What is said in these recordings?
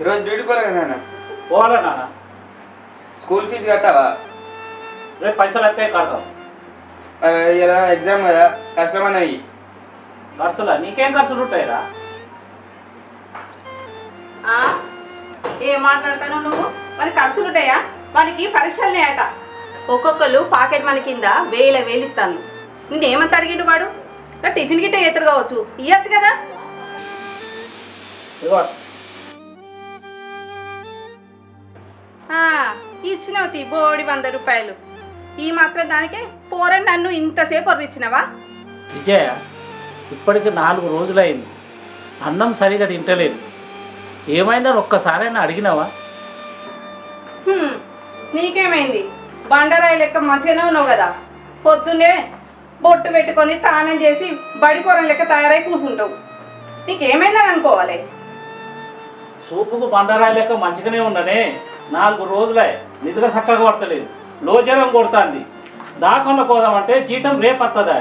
ఈరోజు డ్యూటీ పోలే కదా నాన్న. పోవాలా నాన్న? స్కూల్ ఫీజు కట్టావా? రేపు పైసలు అయితే కడతాం. ఇలా ఎగ్జామ్ కదా, కష్టమన్నవి. ఖర్చులా? నీకేం ఖర్చులు ఉంటాయిరా? ఏం మాట్లాడతాను నువ్వు? మరి ఖర్చులు ఉంటాయా? మనకి పరీక్షలనే అట. ఒక్కొక్కరు పాకెట్ మనీ కింద వేలు ఇస్తాను. నిన్నేమంత అడిగిండు వాడు? టిఫిన్ గిట్ట ఎదురు కావచ్చు, ఇయ్యచ్చు కదా. ఇచ్చినవు బోడి 100 రూపాయలు. ఈ మాత్రం దానికే పోరని నన్ను ఇంతసేపు ఒర్రిచ్చినవా? విజయ, ఇప్పటికి 4 రోజులైంది, అన్నం సరిగా తింటలేదు. ఏమైందని ఒక్కసారైనా అడిగినావా? నీకేమైంది? బండరాయి లెక్క మంచిగానే ఉన్నావు కదా. పొద్దున్నే బొట్టు పెట్టుకొని తానం చేసి బడిపోరం లెక్క తయారై కూర్చుంటావు. నీకేమైందని అనుకోవాలి? సూపుకు బండరాయి లెక్క మంచిగానే ఉన్ననే. 4 రోజులే నిద్ర చక్కగా పడతలేదు, లోజరం కొడుతుంది. దాకుండా పోదామంటే జీతం రేపు వస్తుందా?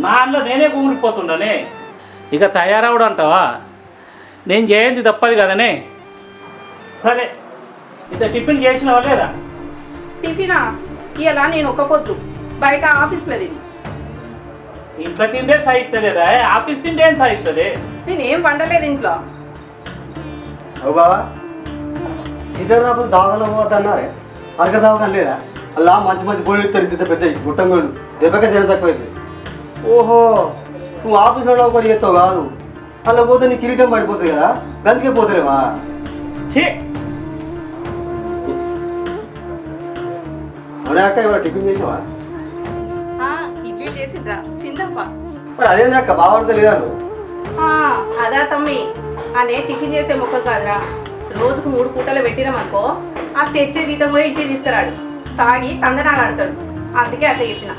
నా అన్న నేనే కూలిపోతుండనే. ఇక తయారవడం అంటావా? నేను చేయంది తప్పదు కదనే. సరే, ఇంత టిఫిన్ చేసినావా లేదా? టిఫినా? ఇలా నేను ఒక పొద్దు బయట ఆఫీస్లో తిని. ఇంట్లో తిండే సాయిస్తలేదా? ఆఫీస్ తిండే ఏం సాయిస్తుంది? నేనేం వండలేదు ఇంట్లో. అవు బావా, సీతారాపు దావకాలు పోవద్దన్నారే, అరగ దావకాలు లేదా? అలా మంచి మంచి గోళ్ళు ఇస్తారు, ఇంత పెద్ద గుట్టం గోళ్ళు దెబ్బక జనం తక్కువైంది. ఓహో, నువ్వు ఆఫీసులో ఒకటి చేస్తావు కాదు, అలా పోతే నీ కిరీటం పడిపోతుంది కదా, గంతికే పోతలేవా? అవునా అక్క, ఇవాళ టిఫిన్ చేసావా? ఇడ్లీ చేసిండ్రా, తిందాపా. మరి అదేంది అక్క, బాగా లేదా నువ్వు? అదా తమ్మి, అనే టిఫిన్ చేసే మొక్క కాదురా. రోజుకు 3 పూటలు పెట్టినామనుకో, ఆ తెచ్చే జీతం కూడా ఇంటికి తీసుకురాడు, తాగి తందనాలు ఆడతాడు. అందుకే అట్లా చెప్పిన.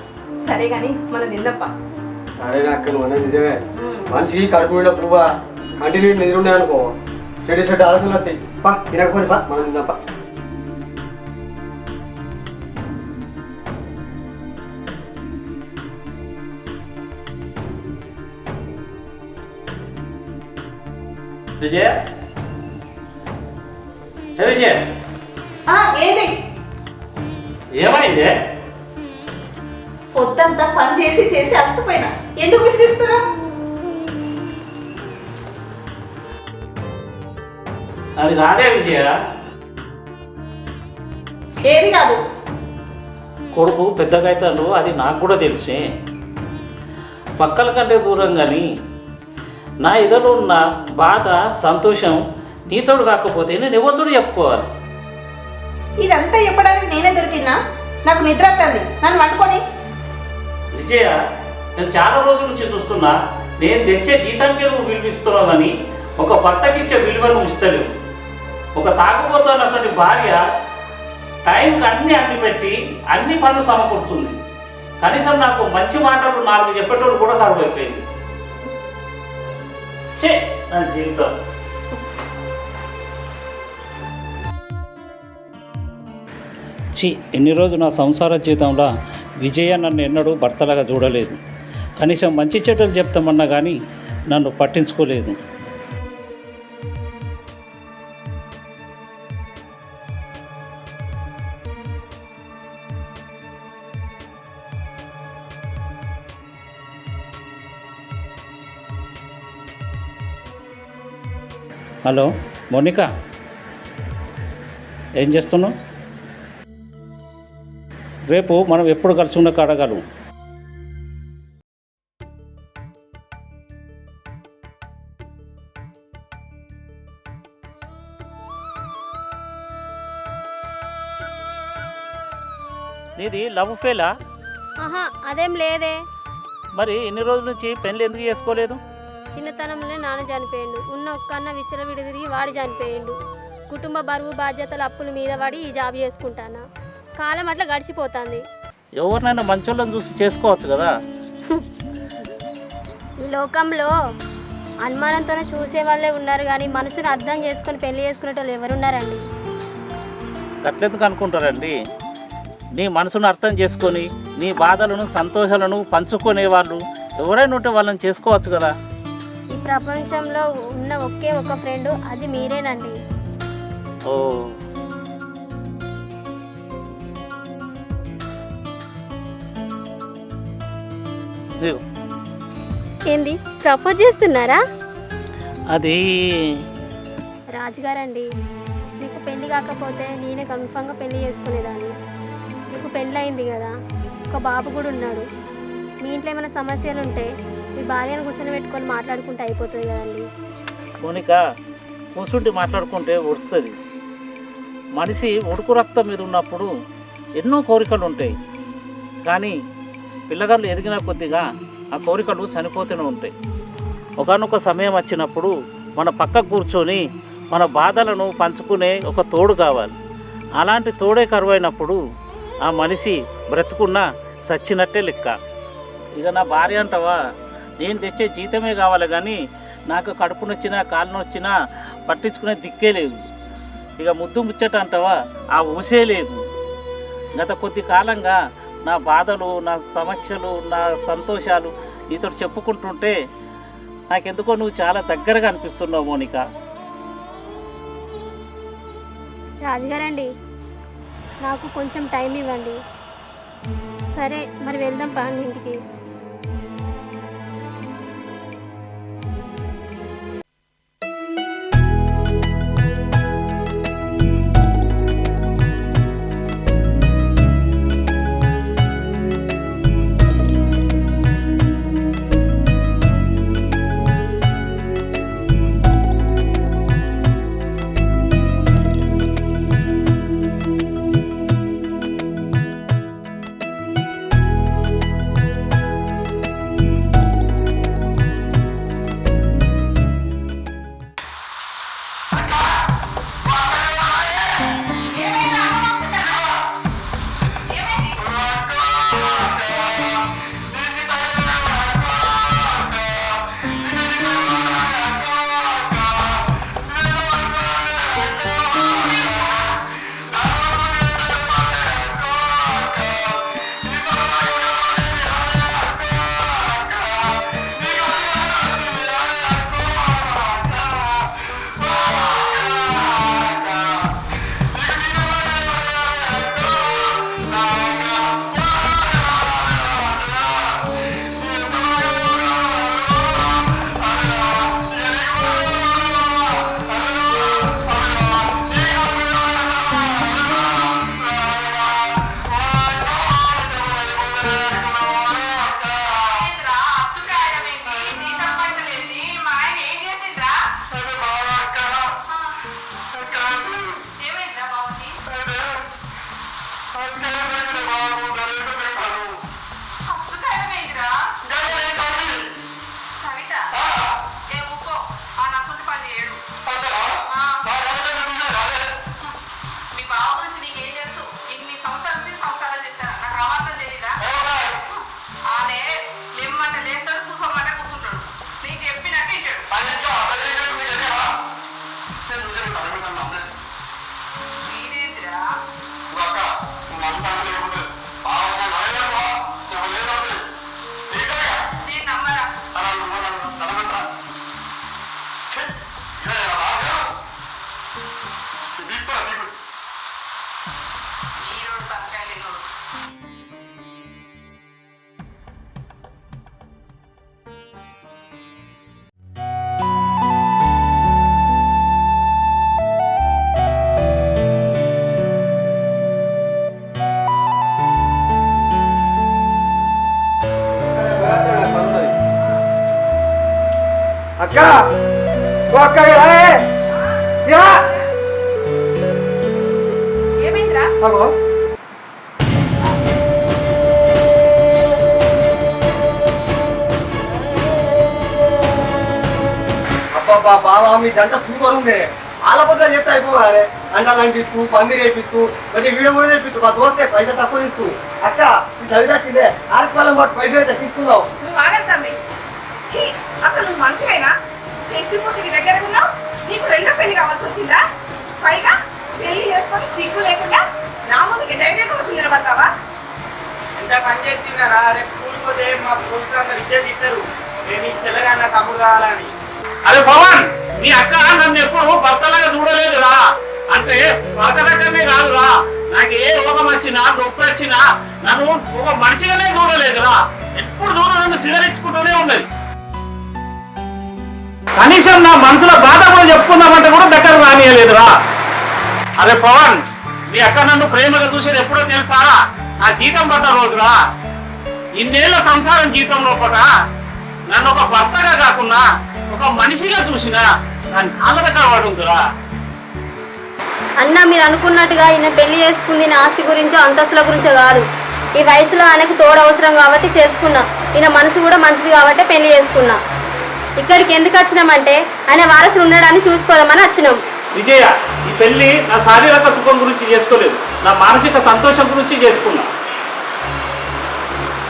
సరే కానీ మనం తిందప్పా. సరే అక్క, నువ్వు అనేది నిజమే. మనిషికి కడుపు మీద పువ్వా కంటిన్యూ నిద్ర ఉన్నాయనుకో, చెడు ఆలోచనలు వస్తాయి. పా తినకపోయి పా, మనం తిందాపా. విజయ, విజయ, ఏంటి ఏమైంది? పొద్దంతా పని చేసి చేసి అలసిపోయినా, ఎందుకు విసిగిస్తున్నా? అది కాదే విజయ. ఏది కాదు? కొడుకు పెద్దగా అవుతాడు, అది నాకు కూడా తెలిసి. పక్కల కంటే దూరం కానీ నా ఎదురు ఉన్న బాధ సంతోషం నీతోడు కాకపోతే నేను ఎవరితోడు చెప్పుకోవాలి? ఇదంతా చెప్పడానికి నేనే దొరికినా? నాకు నిద్ర వస్తుంది, నన్ను వండుకొని. విజయ, నేను చాలా రోజుల నుంచి చూస్తున్నా, నేను తెచ్చే జీతానికి నువ్వు విలువిస్తున్నావు కానీ ఒక భర్తకిచ్చే విలువను ఇస్తలేవు. ఒక తాగుబోతున్నటువంటి భార్య టైంకి అన్ని పెట్టి అన్ని పనులు సమకూరుతుంది. కనీసం నాకు మంచి మాటలు 4 చెప్పేటోళ్ళు కూడా కరువైపోయింది. నా జీవితం. ఎన్ని రోజులు నా సంసార జీవితంలో విజయ నన్ను ఎన్నడూ భర్తలాగా చూడలేదు. కనీసం మంచి చెడ్డలు చెప్తామన్నా కానీ నన్ను పట్టించుకోలేదు. హలో మోనిక, ఏం చేస్తున్నావు? రేపు మనం ఎప్పుడు కలిసి ఉన్న కాడగలం. నీది లవ్ ఫెయిలా? అదేం లేదే. మరి ఎన్ని రోజుల నుంచి పెళ్ళి ఎందుకు చేసుకోలేదు? చిన్నతనంలోనే నాన్న చనిపోయిండు. ఉన్న ఒక్క అన్న విచ్చలవిడి తిరిగి వాడు చనిపోయిండు. కుటుంబ బరువు బాధ్యతల అప్పుల మీద పడి ఈ జాబ్ చేసుకుంటానా. కాలం అట్లా గడిచిపోతుంది. ఎవరినైనా మంచోళ్ళని చూసి చేసుకోవచ్చు కదా. ఈ లోకంలో అనుమానంతోనే చూసే వాళ్ళే ఉన్నారు కానీ మనసుని అర్థం చేసుకొని పెళ్లి చేసుకునే వాళ్ళు ఎవరున్నారండి? అట్లెందుకు అనుకుంటారండి? నీ మనసును అర్థం చేసుకొని నీ బాధలను సంతోషాలను పంచుకునే వాళ్ళు ఎవరైనా ఉంటే వాళ్ళని చేసుకోవచ్చు కదా. ఈ ప్రపంచంలో ఉన్న ఒకే ఒక ఫ్రెండ్, అది మీరేనండి. ఓ ఇదిగో. ఏంది ప్రపోజ్ చేస్తున్నారా? అది రాజుగారండి, మీకు పెళ్లి కాకపోతే నేనే కన్ఫామ్గా పెళ్లి చేసుకునేదాన్ని. మీకు పెళ్ళి అయింది కదా, ఒక బాబు కూడా ఉన్నాడు. మీ ఇంట్లో ఏమైనా సమస్యలు ఉంటే మీ భార్యను కూర్చొని పెట్టుకొని మాట్లాడుకుంటే అయిపోతుంది కదండి. మోనిక కూర్చుంటే మాట్లాడుకుంటే వస్తుంది. మనిషి ఉడుకు రక్తం మీద ఉన్నప్పుడు ఎన్నో కోరికలు ఉంటాయి, కానీ పిల్లగాళ్ళు ఎదిగిన కొద్దిగా ఆ కోరికలు చనిపోతూనే ఉంటాయి. ఒకానొక సమయం వచ్చినప్పుడు మన పక్కకు కూర్చొని మన బాధలను పంచుకునే ఒక తోడు కావాలి. అలాంటి తోడే కరువైనప్పుడు ఆ మనిషి బ్రతుకున్నా సచ్చినట్టే లెక్క. ఇక నా భార్య అంటావా, నేను తెచ్చే జీతమే కావాలి కానీ నాకు కడుపు నొచ్చినా కాళ్ళు నొచ్చినా పట్టించుకునే దిక్కే లేదు. ఇక ముద్దు ముచ్చట అంటావా, ఆ ఊసే లేదు. గత కొద్ది కాలంగా నా బాధలు, నా సమస్యలు, నా సంతోషాలు నీతో చెప్పుకుంటుంటే నాకెందుకో నువ్వు చాలా దగ్గరగా అనిపిస్తున్నావు మోనిక. రాజుగారండి, నాకు కొంచెం టైం ఇవ్వండి. సరే మరి వెళ్దాం పాండి ఇంటికి. అక్క ఓ అక్క ఇలా ఏమైందిరా? అగో అబ్బా బాబా మీ జంట సూపర్ ఉంది. ఆలపత్ర చెప్తే అయిపోవాలి. అంటాలంటే ఇస్తూ పందిరి వేపిస్తూ మంచి వీడియో కూడా చేపిస్తూ మా దోస్తే పైసలు తక్కువ తీసుకు. అక్క ఈ చదివి వచ్చిందే ఆడపిల్లం పాటు పైసలు అయితే తీసుకుందాం. నువ్వు ఆగద్దాండి. అసలు నువ్వు మనిషివైనా షష్టిపూర్తికి దగ్గర ఉన్నావు. నీకు రెండో పెళ్లి కావాల్సి వచ్చిందా? పైగా పెళ్లి చేసుకొని సిగ్గు లేకుండా నా ముందుకి ధైర్యంగా వచ్చి నిలబడతావా? ఎంత పని చేస్తున్నారా? రేపు స్కూల్కి పోతే మా పోస్టులు అందరు ఇచ్చేది ఇస్తారు. నేను ఈ తెల్లగా నా తమ్ముడు కావాలని. అరే పవన్, నీ అక్క నన్ను ఎప్పుడు భర్తలాగా చూడలేదురా. అంటే పడకనే కాదురా, నాకు ఏ రోగం వచ్చినా నొప్పి వచ్చినా నన్ను ఒక మనిషిగానే చూడలేదురా. ఎప్పుడు చూడ నన్ను సిగరెచ్చుకుంటూనే ఉన్నది. కనీసం నా మనసులో బాధ కూడా చెప్పుకుందామంటే కూడా దగ్గర రానియలేదురా. అరే పవన్, మీ అక్క నన్ను ప్రేమగా చూసేది ఎప్పుడో తెలుసారా? నా జీతం పడ్డ రోజురా. ఇన్నేళ్ల సంసారం జీతం లోపల నన్ను ఒక భర్తగా కాకుండా ఒక మనిషిగా చూసినా దాని కాళ్ళ దగ్గర పడుతుందిరా. అన్న మీరు అనుకున్నట్టుగా ఈయన పెళ్లి చేసుకుంది నా ఆస్తి గురించో అంతస్తుల గురించో కాదు. ఈ వయసులో ఆయనకు తోడు అవసరం కాబట్టి చేసుకున్నా. ఈయన మనసు కూడా మంచిది కాబట్టి పెళ్లి చేసుకున్నా. ఇక్కడికి ఎందుకు వచ్చినామంటే ఆయన వారసులు ఉండడాన్ని చూసుకోదామని వచ్చినాం. విజయ, ఈ పెళ్లి నా శారీరక సుఖం గురించి చేసుకోలేదు, నా మానసిక సంతోషం గురించి చేసుకున్నా.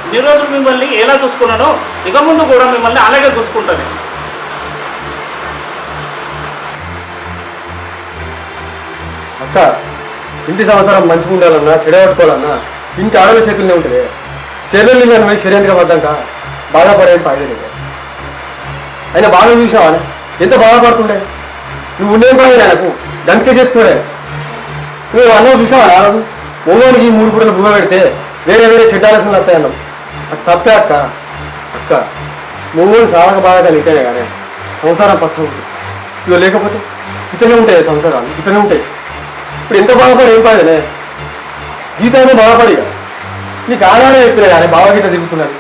ఇన్ని రోజులు మిమ్మల్ని ఎలా చూసుకున్నానో ఇక ముందు కూడా మిమ్మల్ని అలాగే చూసుకుంటాను. అక్క, ఇంటి సంవత్సరం మంచిగా ఉండాలన్నా చెడగొట్టుకోవాలన్నా ఇంటి ఆడల చేతుల్లోనే ఉంటుంది. శరీరం నేను పోయి శరీరంగా పడ్డాక బాధపడేది పడలేదు. ఆయన బాగా చూసావా? ఎంత బాధపడుతుండే. నువ్వు ఉండేం పడేది ఆయనకు దంకే చేసుకున్నాడు. నువ్వు అన్నం చూసావా? రాదు మొగోనికి 3 పూటలు బువ్వ పెడితే వేరే వేరే చెడ్డ ఆలోచనలు వస్తాయన్నావు. అది తప్పే అక్క. అక్క, మొగోని సాగ బాగా కలిగితేనే కానీ సంసారం పచ్చ ఉంటుంది. ఇవి లేకపోతే ఇతనే ఉంటాయి సంసారాలు, ఇతనే ఉంటాయి. ఇప్పుడు ఎంత బాధపడి ఏం పడేదే గీతనే బాధపడి. నీకు ఆడానే చెప్పినా కానీ బావగీత దిగుతున్నది.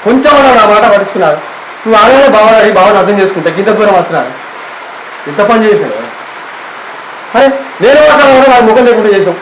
కొంచెం నా మాట పట్టించుకున్నారు. నువ్వు ఆడానే బావగాడి బావని అర్థం చేసుకుంటే గింత దూరం వచ్చినారు. ఎంత పని చేసినావు? అరే నేను మాట్లాడాలి, వాళ్ళ ముఖం లేకుండా చేసావు.